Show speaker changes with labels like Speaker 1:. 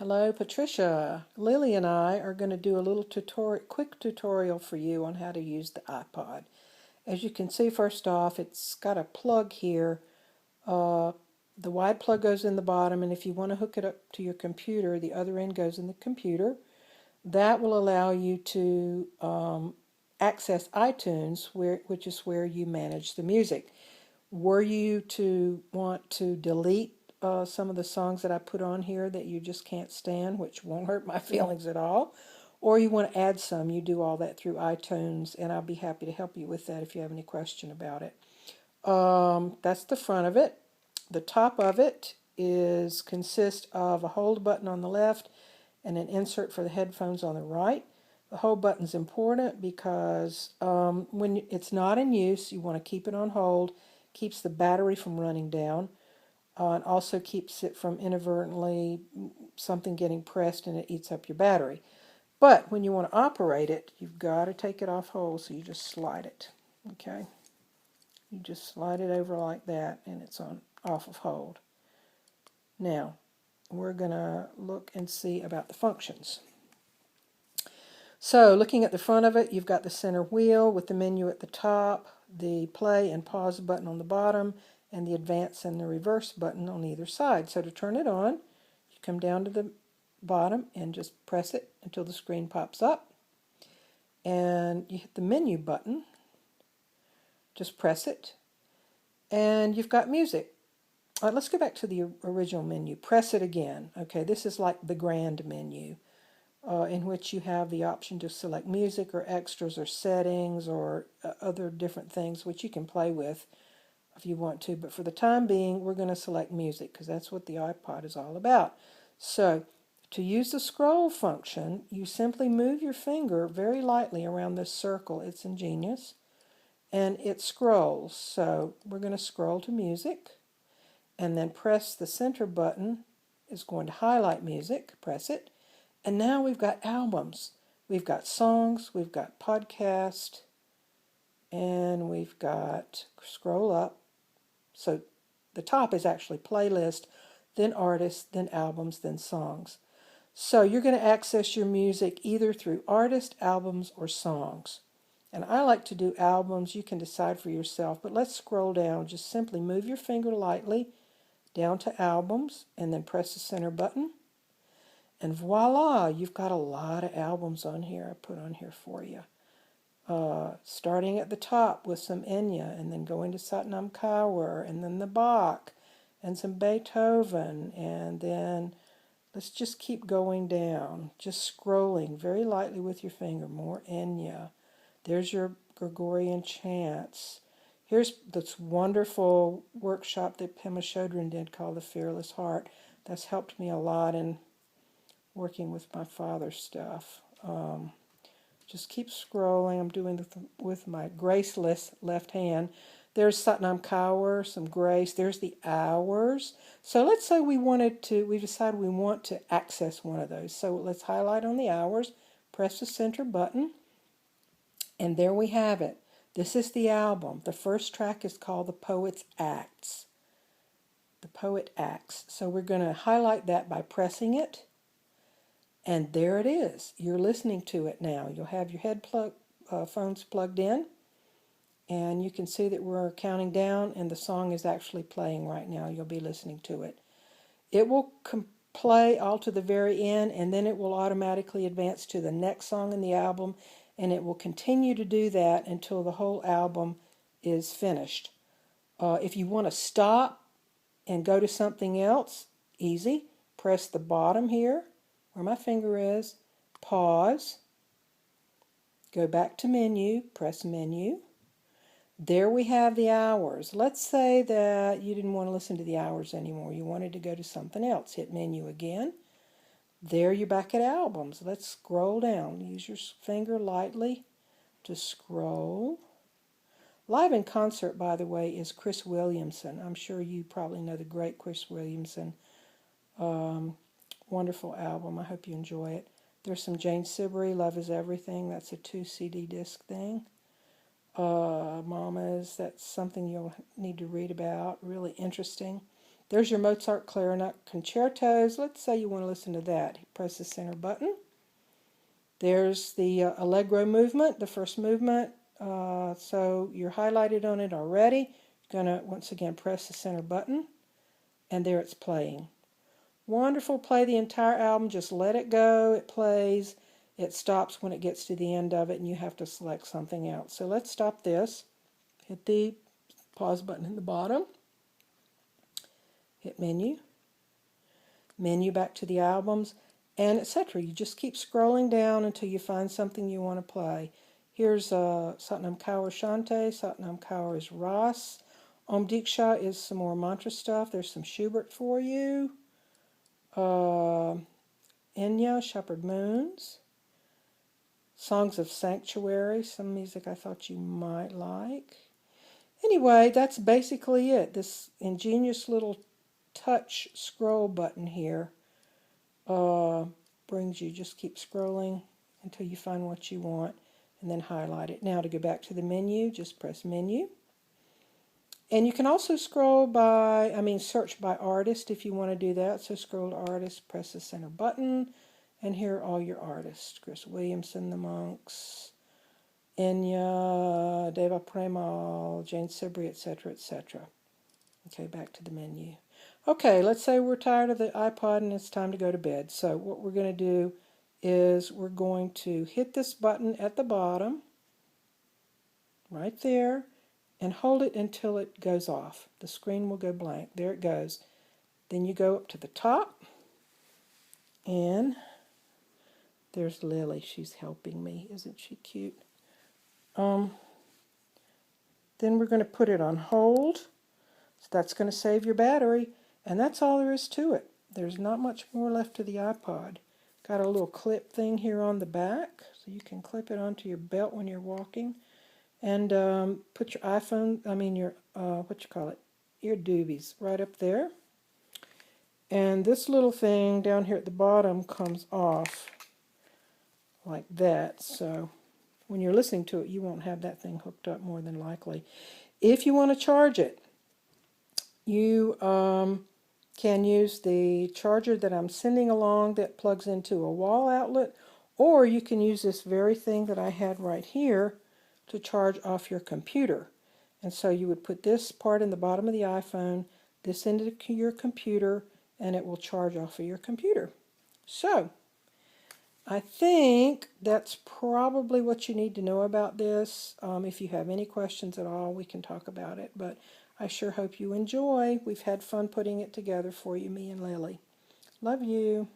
Speaker 1: Hello, Patricia. Lily and I are going to do a little quick tutorial for you on how to use the iPod. As you can see, first off, it's got a plug here. Uh, the wide plug goes in the bottom, and if you want to hook it up to your computer, the other end goes in the computer. That will allow you to access iTunes, which is where you manage the music. Were you to want to delete some of the songs that I put on here that you just can't stand, which won't hurt my feelings at all, or you want to add some, you do all that through iTunes, and I'll be happy to help you with that if you have any question about it. That's the front of it. The top of it consists of a hold button on the left and an insert for the headphones on the right. The hold button is important because when it's not in use, you want to keep it on hold. Keeps the battery from running down, and also keeps it from inadvertently something getting pressed and it eats up your battery. But when you want to operate it, you've got to take it off hold, so you just slide it. Okay, you just slide it over like that, and it's on off of hold. Now we're going to look and see about the functions. So looking at the front of it, you've got the center wheel with the menu at the top, the play and pause button on the bottom, and the advance and the reverse button on either side. So to turn it on, you come down to the bottom and just press it until the screen pops up. And you hit the menu button, just press it, and you've got music. Let's go back to the original menu. Press it again. Okay, this is like the grand menu. In which you have the option to select music or extras or settings or other different things which you can play with if you want to. But for the time being, we're going to select music because that's what the iPod is all about. So to use the scroll function, you simply move your finger very lightly around this circle. It's ingenious. And it scrolls. So we're going to scroll to music and then press the center button. It's going to highlight music. Press it. And now we've got albums, we've got songs, we've got podcast, and we've got scroll up. So the top is actually playlist, then artists, then albums, then songs. So you're going to access your music either through artist, albums, or songs. And I like to do albums. You can decide for yourself, but let's scroll down. Just simply move your finger lightly down to albums and then press the center button. And voila, you've got a lot of albums on here I put on here for you. Starting at the top with some Enya, and then going to Satnam Kaur, and then the Bach, and some Beethoven, and then let's just keep going down, just scrolling very lightly with your finger. More Enya. There's your Gregorian chants. Here's this wonderful workshop that Pema Chodron did called The Fearless Heart. That's helped me a lot in working with my father's stuff. Just keep scrolling. I'm doing this with my graceless left hand. There's Satnam Kaur, some grace. There's the hours. So let's say we decided we want to access one of those. So let's highlight on the hours, press the center button, and there we have it. This is the album. The first track is called The Poet's Acts. The Poet Acts. So we're going to highlight that by pressing it. And there it is. You're listening to it now. You'll have your headphones plugged in, and you can see that we're counting down, and the song is actually playing right now. You'll be listening to it. It will play all to the very end, and then it will automatically advance to the next song in the album, and it will continue to do that until the whole album is finished. If you want to stop and go to something else, easy. Press the bottom here, where my finger is, pause, go back to menu, press menu. There we have the hours. Let's say that you didn't want to listen to the hours anymore. You wanted to go to something else. Hit menu again. There you're back at albums. Let's scroll down. Use your finger lightly to scroll. Live in concert, by the way, is Chris Williamson. I'm sure you probably know the great Chris Williamson. Wonderful album. I hope you enjoy it. There's some Jane Siberry, Love is Everything. That's a 2 CD disc thing. Mamas, that's something you'll need to read about. Really interesting. There's your Mozart Clarinet Concertos. Let's say you want to listen to that. Press the center button. There's the Allegro movement, the first movement. So you're highlighted on it already. You're going to, once again, press the center button. And there it's playing. Wonderful. Play the entire album. Just let it go. It plays. It stops when it gets to the end of it, and you have to select something else. So let's stop this. Hit the pause button in the bottom. Hit menu. Menu back to the albums, and etc. You just keep scrolling down until you find something you want to play. Here's Satnam Kaur Shante. Satnam Kaur is Ras. Om Diksha is some more mantra stuff. There's some Schubert for you. Enya, Shepherd Moons. Songs of Sanctuary, some music I thought you might like. Anyway, that's basically it. This ingenious little touch scroll button here brings you, just keep scrolling until you find what you want and then highlight it. Now to go back to the menu, just press menu. And you can also scroll by, search by artist if you want to do that. So scroll to artist, press the center button, and here are all your artists. Chris Williamson, The Monks, Enya, Deva Premal, Jane Sibrey, etc., etc. Okay, back to the menu. Okay, let's say we're tired of the iPod and it's time to go to bed. So what we're going to do is we're going to hit this button at the bottom, right there, and hold it until it goes off. The screen will go blank. There it goes. Then you go up to the top, and there's Lily. She's helping me. Isn't she cute? Then we're going to put it on hold. So that's going to save your battery. And that's all there is to it. There's not much more left to the iPod. Got a little clip thing here on the back, so you can clip it onto your belt when you're walking. And put your iPhone, your doobies right up there. And this little thing down here at the bottom comes off like that. So when you're listening to it, you won't have that thing hooked up more than likely. If you want to charge it, you can use the charger that I'm sending along that plugs into a wall outlet, or you can use this very thing that I had right here to charge off your computer. And so you would put this part in the bottom of the iPhone, this into your computer, and it will charge off of your computer. So I think that's probably what you need to know about this. If you have any questions at all, we can talk about it. But I sure hope you enjoy. We've had fun putting it together for you, me and Lily. Love you.